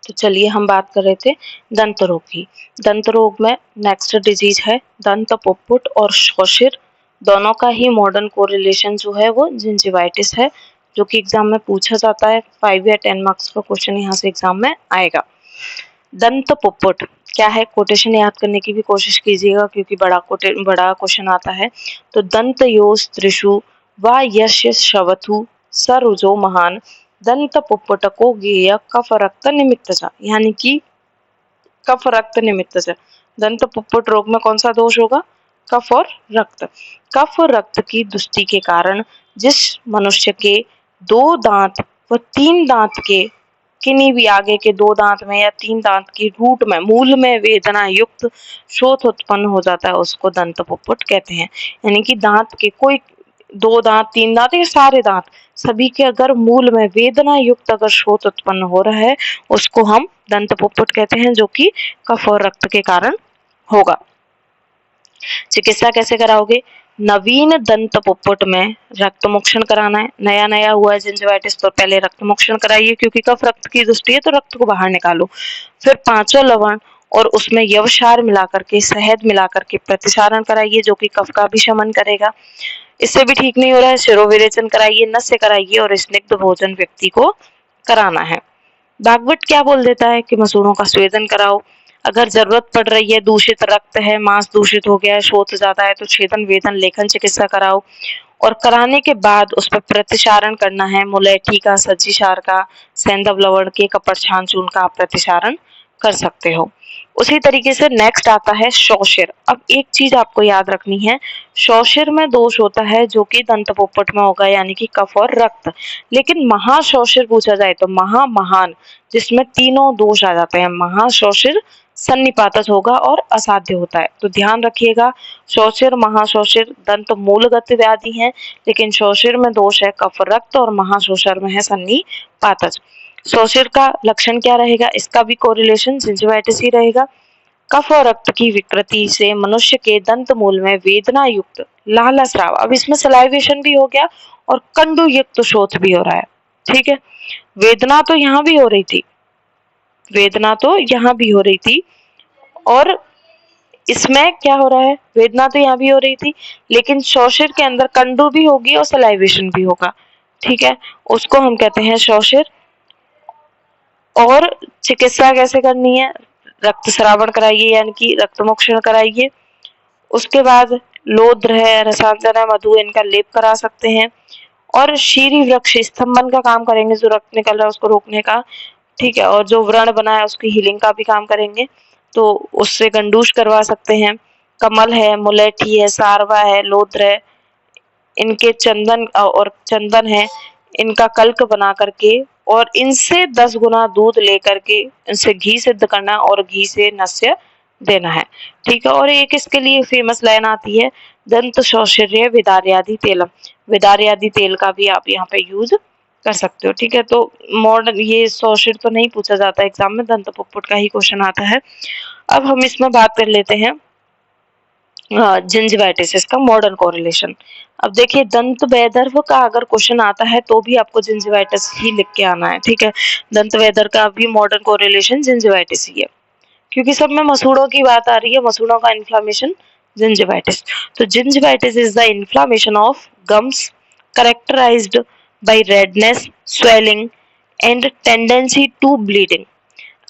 तो चलिए हम बात कर रहे थे दंत रोग की। दंत रोग में नेक्स्ट डिजीज है दंत पुप्पुट और शोषिर। दोनों का ही मॉडर्न कोरिलेशन जो है वो जिंजिवाइटिस है, जो कि एग्जाम में पूछा जाता है। 5 या 10 मार्क्स का क्वेश्चन यहाँ से एग्जाम में आएगा। दंत पुप्पुट क्या है, कोटेशन याद करने की भी कोशिश कीजिएगा क्योंकि बड़ा क्वेश्चन आता है। तो दंत योस त्रिषु व यश शवथु सरुजो महान दंत पुप्पुटको गेय कफ रक्त निमित्तचा, यानी कि कफ रक्त निमित्तचा। दंत पुप्पुट रोग में कौन सा दोष होगा, कफ और रक्त। कफ रक्त की दुष्टि के कारण जिस मनुष्य के 2 दांत व 3 दांत के किन्हीं भी आगे के 2 दांत में या 3 दांत की रूट में मूल में वेदना युक्त शोथ उत्पन्न हो जाता है उसको दंत पुप्पुट कहते हैं। यानी कि दांत के कोई 2 दांत 3 दांत या सारे दांत सभी के अगर मूल में वेदना युक्त अगर शोथ उत्पन्न हो रहा है उसको हम दंत पुप्पुट कहते हैं, जो कि कफ और रक्त के कारण होगा। चिकित्सा कैसे कराओगे, नवीन दंत पुप्पुट में रक्त मोक्षण कराना है। नया नया हुआ है जिंजिवाइटिस तो पहले रक्त मोक्षण कराइए क्योंकि कफ रक्त की दृष्टि है तो रक्त को बाहर निकालो। फिर 5 लवण और उसमें यवक्षार मिलाकर के शहद मिलाकर के प्रतिसारण कराइए जो कि कफ का भी शमन करेगा। इससे भी ठीक नहीं हो रहा है शिरोविरेचन कराइए, नस्य कराइए और स्निग्ध भोजन व्यक्ति को कराना है। भागवत क्या बोल देता है कि मसूड़ों का स्वेदन कराओ। अगर जरूरत पड़ रही है, दूषित रक्त है, मांस दूषित हो गया है, शोथ ज्यादा है तो छेदन वेदन लेखन चिकित्सा कराओ। और कराने के बाद उस पर प्रतिसारण करना है। मुलैठी का, सज्जीसार का, सैंधव लवण के, कपड़छान चूर्ण का आप प्रतिसारण कर सकते हो। उसी तरीके से नेक्स्ट आता है शोषिर। अब एक चीज आपको याद रखनी है, शोषिर में दोष होता है जो कि दंत पुप्पुट में होगा, यानी कि कफ और रक्त। लेकिन महाशोषिर पूछा जाए तो महान जिसमें तीनों दोष आ जाते हैं। महाशोषिर सन्निपातज होगा और असाध्य होता है, तो ध्यान रखिएगा। शोषिर महाशोषिर दंत मूलगत व्याधि है, लेकिन शोषिर में दोष है कफ रक्त और महाशोषिर में है सन्निपातज। शोषिर का लक्षण क्या रहेगा, इसका भी कोरिलेशन जिंजिवाइटिस ही रहेगा। कफ और रक्त की विकृति से मनुष्य के दंत मूल में वेदना युक्त लाला स्राव, अब इसमें सलाइवेशन भी हो गया और कंडु युक्त शोथ भी हो रहा है। ठीक है, वेदना तो यहाँ भी हो रही थी, वेदना तो यहाँ भी हो रही थी और इसमें क्या हो रहा है, वेदना तो यहाँ भी हो रही थी लेकिन शोषिर के अंदर कंडु भी होगी और सलाइवेशन भी होगा। ठीक है, उसको हम कहते हैं शोषिर। और चिकित्सा कैसे करनी है, रक्त श्रावण कराइए यानी कि रक्त मोक्षण कराइए। उसके बाद लोद्र है, रसांजन है, मधु, इनका लेप करा सकते हैं। और शीरी वृक्ष स्तंभन का काम करेंगे, जो रक्त निकल रहा है उसको रोकने का। ठीक है, और जो व्रण बना है उसकी हीलिंग का भी काम करेंगे, तो उससे गंडूश करवा सकते हैं। कमल है, मुलैठी है, सारवा है, लोद्र है, इनके चंदन है, इनका कल्क बना करके और इनसे 10 गुना दूध लेकर के इनसे घी सिद्ध करना और घी से नस्य देना है। ठीक है, और एक इसके लिए फेमस लाइन आती है, दंत शौशर्य विदार्यादि तेलम। विदार्यादि तेल का भी आप यहाँ पे यूज कर सकते हो। ठीक है, तो मॉडर्न ये शौशर तो नहीं पूछा जाता एग्जाम में, दंत पुप्पुट का ही क्वेश्चन आता है। अब हम इसमें बात कर लेते हैं जिंजिवाइटिस, इसका मॉडर्न कोरिलेशन। अब देखिए दंत वैदर्भ का अगर क्वेश्चन आता है तो भी आपको जिंजिवाइटिस ही लिख के आना है। ठीक है, दंत वैदर्भ का भी मॉडर्न कोरिलेशन जिंजिवाइटिस ही है क्योंकि सब में मसूड़ों की बात आ रही है, मसूड़ों का इन्फ्लामेशन जिंजिवाइटिस। तो gingivitis is the inflammation of gums characterized by redness, swelling and tendency to bleeding.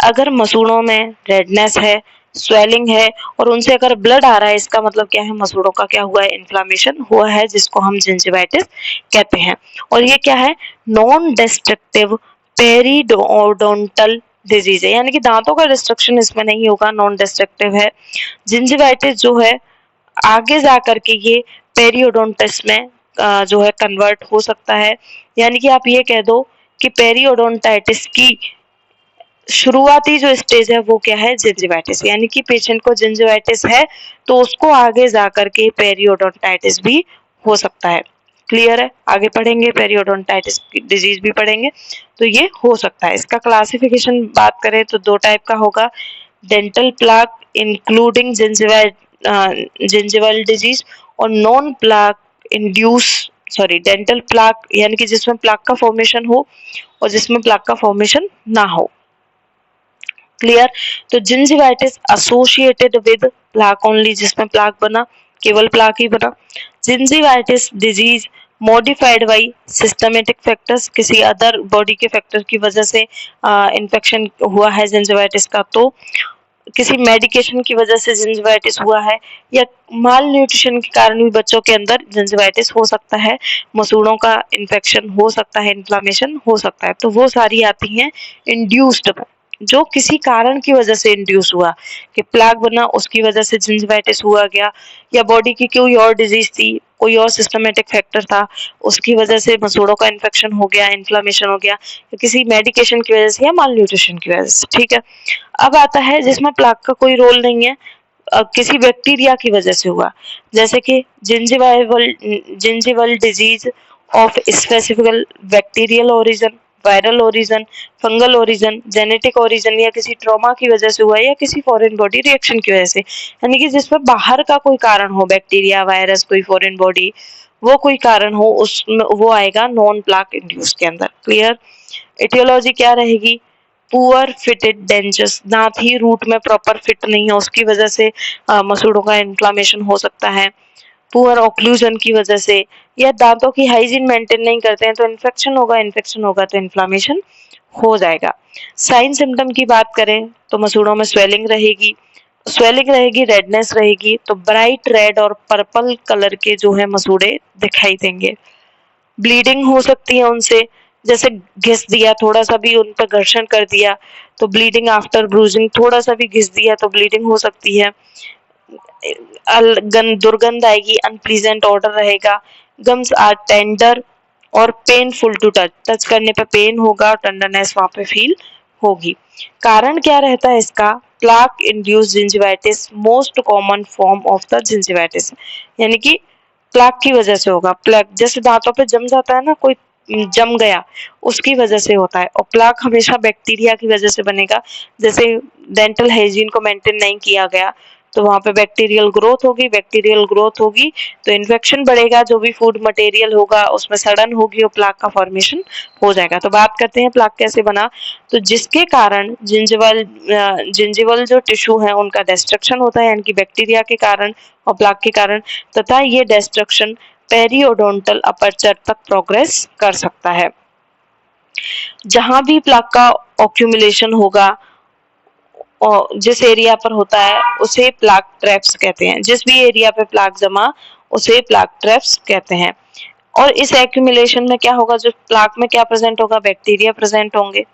अगर मसूड़ों में रेडनेस है, स्वेलिंग है और उनसे अगर ब्लड आ रहा है, इसका मतलब क्या है, मसूड़ों का क्या हुआ है, इन्फ्लामेशन हुआ है, जिसको हम जिंजिवाइटिस कहते हैं। और ये क्या है, नॉन डिस्ट्रक्टिव पेरिडोडोंटल डिजीज है, यानी कि दांतों का डिस्ट्रक्शन इसमें नहीं होगा, नॉन डिस्ट्रक्टिव है। जिंजिवाइटिस जो है आगे जा करके ये पेरियोडोंटिस में जो है कन्वर्ट हो सकता है। यानी कि आप ये कह दो कि पेरियोडोंटाइटिस की शुरुआती जो स्टेज है वो क्या है, जिंजिवाइटिस। यानी कि पेशेंट को जिंजिवाइटिस है तो उसको आगे जाकर के पेरियोडोंटाइटिस भी हो सकता है। क्लियर है, आगे पढ़ेंगे पेरियोडोंटाइटिस डिजीज भी पढ़ेंगे, तो ये हो सकता है। इसका क्लासिफिकेशन बात करें तो 2 टाइप का होगा, dental plaque including gingival disease और non plaque induced dental plaque यानी कि जिसमें प्लाक का फॉर्मेशन हो और जिसमें प्लाक का फॉर्मेशन ना हो। क्लियर। तो gingivitis associated with plaque only, जिसमें प्लाक बना, केवल प्लाक ही बना। Gingivitis disease modified by systematic factors, किसी अदर बॉडी के फैक्टर की वजह से इन्फेक्शन हुआ है जिंजिवाइटिस का, तो किसी मेडिकेशन की वजह से जिंजिवाइटिस हुआ है, या माल न्यूट्रिशन के कारण भी बच्चों के अंदर जिंजिवाइटिस हो सकता है, मसूड़ों का इन्फेक्शन हो सकता है, इन्फ्लामेशन हो सकता है, तो वो सारी आती हैं इंड्यूस्ड में, जो किसी कारण की वजह से इंड्यूस हुआ, कि प्लाक बना उसकी वजह से जिंजिवाइटिस हुआ गया, या बॉडी की कोई और डिजीज थी, कोई और सिस्टमेटिक फैक्टर था, उसकी वजह से मसूड़ों का इन्फेक्शन हो गया, इन्फ्लामेशन हो गया, या किसी मेडिकेशन की वजह से या माल न्यूट्रिशन की वजह से। ठीक है, अब आता है जिसमें प्लाक का कोई रोल नहीं है, किसी बैक्टीरिया की वजह से हुआ, जैसे कि gingival disease of specific bacterial origin, viral origin, fungal origin, genetic origin, या किसी ट्रॉमा की वजह से हुआ, या किसी फॉरेन बॉडी रिएक्शन की वजह से, यानी कि जिसमें बाहर का कोई कारण हो, बैक्टीरिया, वायरस, कोई फॉरेन बॉडी, वो कोई कारण हो, उसमें वो आएगा नॉन प्लाक इंड्यूस के अंदर। क्लियर। एटियोलॉजी क्या रहेगी, पुअर फिटेड डेंचर्स, दांत ही रूट में प्रॉपर फिट नहीं है, उसकी वजह से मसूड़ों का इन्फ्लामेशन हो सकता है, पुअर ऑक्लूजन की वजह से, या दांतों की हाइजीन मेंटेन नहीं करते हैं तो इन्फेक्शन होगा, इन्फेक्शन होगा तो इन्फ्लामेशन हो जाएगा। साइन सिम्टम की बात करें तो मसूड़ों में स्वेलिंग रहेगी, रेडनेस रहेगी, तो ब्राइट रेड और पर्पल कलर के जो है मसूड़े दिखाई देंगे। ब्लीडिंग हो सकती है उनसे, जैसे घिस दिया, थोड़ा सा भी उन पर घर्षण कर दिया तो ब्लीडिंग आफ्टर ब्रूजिंग, थोड़ा सा भी घिस दिया तो ब्लीडिंग हो सकती है। दुर्गंध आएगी, अनप्लीजेंट ऑर्डर रहेगा, गम्स आर टेंडर और पेनफुल टू टच, टच करने पे पेन होगा और टेंडरनेस वहां पे फील होगी। कारण क्या रहता है इसका, plaque induce gingivitis, most common form of the gingivitis, यानी कि प्लाक की वजह से होगा। प्लाक जैसे दांतों पे जम जाता है ना, कोई जम गया, उसकी वजह से होता है, और प्लाक हमेशा बैक्टीरिया की वजह से बनेगा, जैसे डेंटल हाइजीन को मेंटेन नहीं किया गया तो वहां पे बैक्टीरियल ग्रोथ होगी तो इन्फेक्शन बढ़ेगा, जो भी फूड मटेरियल होगा उसमें सड़न होगी और प्लाक का फॉर्मेशन हो जाएगा। तो बात करते हैं प्लाक कैसे बना, तो जिसके कारण जिंजिवल जो टिश्यू है उनका डिस्ट्रक्शन होता है, यानी कि बैक्टीरिया के कारण और प्लाक के कारण, तथा ये डिस्ट्रक्शन पेरियोडोंटल अपर्चर तक प्रोग्रेस कर सकता है। जहां भी प्लाक का ऑक्यूमुलेशन होगा और जिस एरिया पर होता है उसे प्लाक ट्रैप्स कहते हैं, जिस भी एरिया पे प्लाक जमा उसे प्लाक ट्रैप्स कहते हैं। और इस एक्यूमुलेशन में क्या होगा, जो प्लाक में क्या प्रेजेंट होगा, बैक्टीरिया प्रेजेंट होंगे,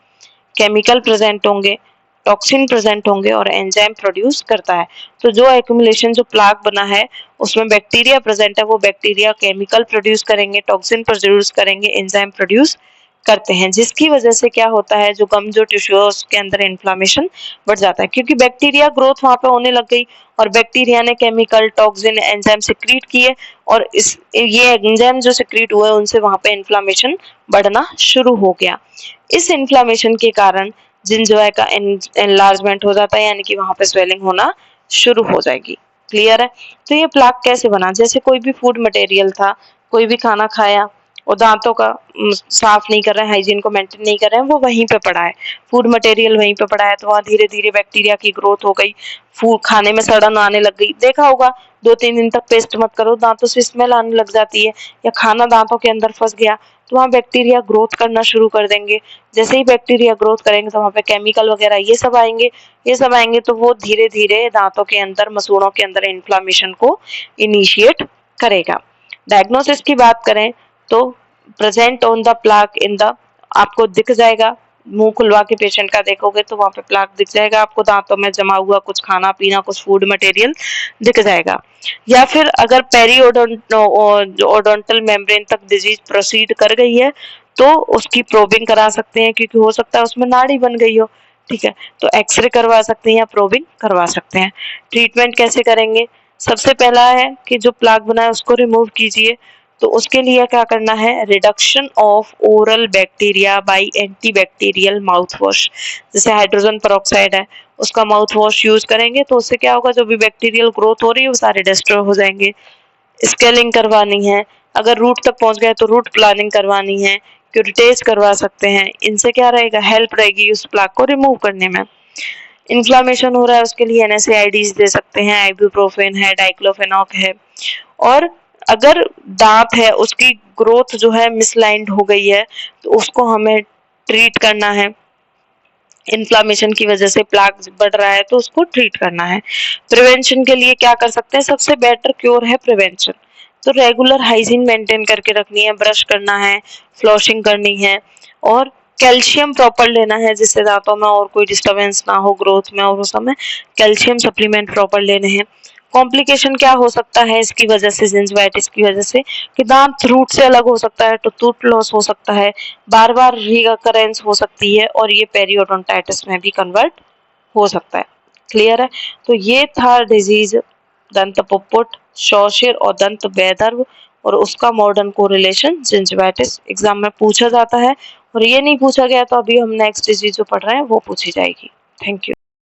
केमिकल प्रेजेंट होंगे, टॉक्सिन प्रेजेंट होंगे और एंजाइम प्रोड्यूस करता है। तो जो एक्यूमुलेशन जो प्लाक बना है उसमें बैक्टीरिया प्रेजेंट है, वो बैक्टीरिया केमिकल प्रोड्यूस करेंगे, टॉक्सिन प्रोड्यूस करेंगे, एंजाइम प्रोड्यूस करते हैं, जिसकी वजह से क्या होता है, जो गम जो टिश्यू है उसके अंदर इन्फ्लामेशन बढ़ जाता है, क्योंकि बैक्टीरिया ग्रोथ वहां पे होने लग गई और बैक्टीरिया ने केमिकल, टॉक्सिन, एंजाइम सिक्रीट किए, और ये एंजाइम जो सिक्रीट हुए उनसे वहां पे इन्फ्लामेशन बढ़ना शुरू हो गया। इस इन्फ्लामेशन के कारण जिंजोआ का एनलार्जमेंट हो जाता है, यानी कि वहां पे स्वेलिंग होना शुरू हो जाएगी। क्लियर है। तो ये प्लाक कैसे बना, जैसे कोई भी फूड मटेरियल था, कोई भी खाना खाया और दांतों का साफ नहीं कर रहे हैं, हाइजीन को मेंटेन नहीं कर रहे हैं, वो वहीं पे पड़ा है, फूड मटेरियल वहीं पे पड़ा है, तो वहां धीरे धीरे बैक्टीरिया की ग्रोथ हो गई, फूड खाने में सड़न आने लग गई। देखा होगा 2-3 दिन तक पेस्ट मत करो, दांतों से स्मेल आने लग जाती है, या खाना दांतों के अंदर फंस गया तो वहाँ बैक्टीरिया ग्रोथ करना शुरू कर देंगे। जैसे ही बैक्टीरिया ग्रोथ करेंगे तो वहाँ पे केमिकल वगैरह ये सब आएंगे तो वो धीरे धीरे दांतों के अंदर, मसूड़ों के अंदर इन्फ्लामेशन को इनिशिएट करेगा। डायग्नोसिस की बात करें तो present on the plaque in the, आपको दिख जाएगा, मुंह खुलवा के पेशेंट का देखोगे तो वहां पे प्लाक दिख जाएगा आपको, दांतों में जमा हुआ कुछ खाना पीना, कुछ फूड मटेरियल दिख जाएगा। या फिर अगर पेरियोडोंटल मेम्ब्रेन तक डिजीज प्रोसीड कर गई है तो उसकी प्रोबिंग करा सकते हैं, क्योंकि हो सकता है उसमें नाड़ी बन गई हो। ठीक है, तो एक्सरे करवा सकते हैं या प्रोबिंग करवा सकते हैं। ट्रीटमेंट कैसे करेंगे, सबसे पहला है कि जो प्लाक बना है उसको रिमूव कीजिए, तो उसके लिए क्या करना है, reduction of oral bacteria by antibacterial mouth wash, जैसे हाइड्रोजन पेरोक्साइड है उसका माउथ वॉश यूज करेंगे तो उससे क्या होगा, जो भी बैक्टीरियल ग्रोथ हो रही है वो सारे डिस्ट्रॉय हो जाएंगे। स्केलिंग करवानी है, अगर रूट तक पहुंच गए तो रूट प्लानिंग करवानी है, क्यूरेटेज करवा सकते हैं, इनसे क्या रहेगा, हेल्प रहेगी उस प्लाक को रिमूव करने में। इन्फ्लामेशन हो रहा है उसके लिए NSAIDs दे सकते हैं, आइबुप्रोफेन है, डाइक्लोफेनाक है। और अगर दांत है उसकी ग्रोथ जो है मिसलाइंड हो गई है तो उसको हमें ट्रीट करना है। इन्फ्लामेशन की वजह से प्लाक बढ़ रहा है तो उसको ट्रीट करना है। प्रिवेंशन के लिए क्या कर सकते हैं, सबसे बेटर क्योर है प्रिवेंशन। तो रेगुलर हाइजीन मेंटेन करके रखनी है, ब्रश करना है, फ्लॉसिंग करनी है और कैल्शियम प्रॉपर लेना है जिससे दांतों में और कोई डिस्टर्बेंस ना हो ग्रोथ में, और उस समय कैल्शियम सप्लीमेंट प्रॉपर लेने हैं। कॉम्प्लिकेशन क्या हो सकता है इसकी वजह से, जिंजिवाइटिस की वजह से, कि दांत रूट से अलग हो सकता है तो टूथ लॉस हो सकता है, बार बार रिकरेंस हो सकती है और ये पेरियोडोंटाइटिस में भी कन्वर्ट हो सकता है। क्लियर है? तो ये था डिजीज दंत पुप्पुट, शौशिर और दंत वैदर्भ और उसका मॉडर्न कोरिलेशन जिंजिवाइटिस। एग्जाम में पूछा जाता है और ये नहीं पूछा गया तो अभी हम नेक्स्ट डिजीज जो पढ़ रहे हैं वो पूछी जाएगी। Thank you.